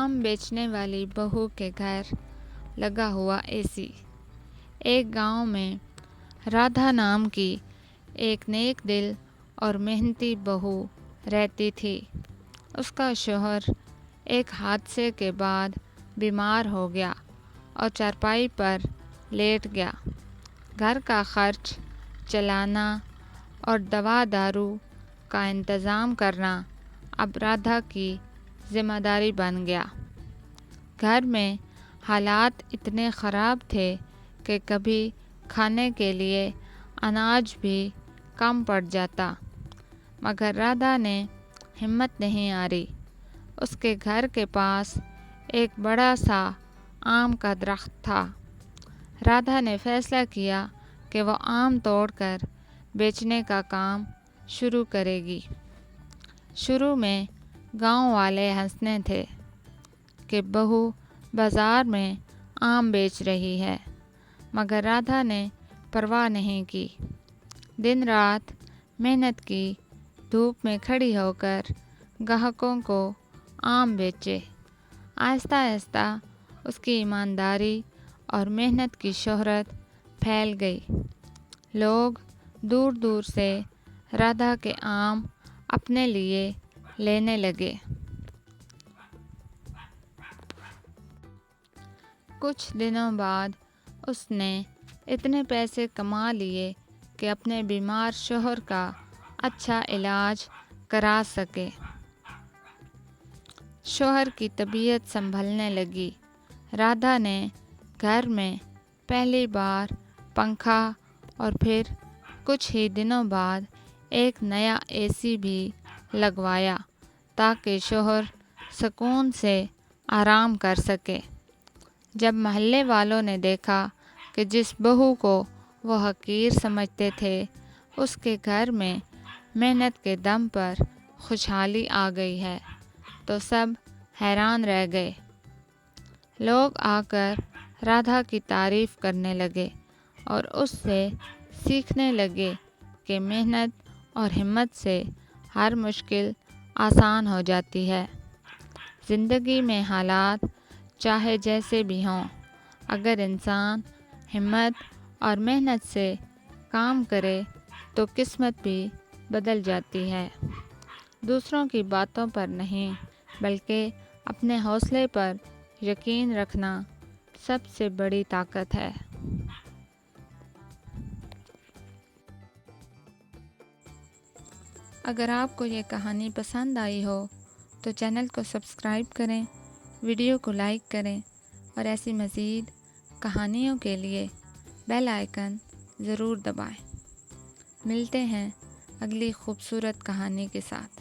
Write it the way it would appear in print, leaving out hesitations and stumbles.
आम बेचने वाली बहू के घर लगा हुआ एसी। एक गांव में राधा नाम की एक नेक दिल और मेहनती बहू रहती थी। उसका शौहर एक हादसे के बाद बीमार हो गया और चारपाई पर लेट गया। घर का खर्च चलाना और दवा दारू का इंतज़ाम करना अब राधा की जिम्मेदारी बन गया। घर में हालात इतने ख़राब थे कि कभी खाने के लिए अनाज भी कम पड़ जाता, मगर राधा ने हिम्मत नहीं हारी। उसके घर के पास एक बड़ा सा आम का दरख्त था। राधा ने फैसला किया कि वह आम तोड़कर बेचने का काम शुरू करेगी। शुरू में गांव वाले हंसने थे कि बहू बाज़ार में आम बेच रही है, मगर राधा ने परवाह नहीं की। दिन रात मेहनत की, धूप में खड़ी होकर ग्राहकों को आम बेचे। आहिस्ता आहिस्ता उसकी ईमानदारी और मेहनत की शोहरत फैल गई। लोग दूर दूर से राधा के आम अपने लिए लेने लगे। कुछ दिनों बाद उसने इतने पैसे कमा लिए कि अपने बीमार शौहर का अच्छा इलाज करा सके। शौहर की तबीयत संभलने लगी। राधा ने घर में पहली बार पंखा और फिर कुछ ही दिनों बाद एक नया एसी भी लगवाया ताकि शौहर सुकून से आराम कर सके। जब मोहल्ले वालों ने देखा कि जिस बहू को वो हकीर समझते थे उसके घर में मेहनत के दम पर खुशहाली आ गई है, तो सब हैरान रह गए। लोग आकर राधा की तारीफ़ करने लगे और उससे सीखने लगे कि मेहनत और हिम्मत से हर मुश्किल आसान हो जाती है। ज़िंदगी में हालात चाहे जैसे भी हों, अगर इंसान हिम्मत और मेहनत से काम करे तो किस्मत भी बदल जाती है। दूसरों की बातों पर नहीं, बल्कि अपने हौसले पर यकीन रखना सबसे बड़ी ताकत है। अगर आपको ये कहानी पसंद आई हो तो चैनल को सब्सक्राइब करें, वीडियो को लाइक करें और ऐसी मज़ीद कहानियों के लिए बेल आइकन ज़रूर दबाएं। मिलते हैं अगली खूबसूरत कहानी के साथ।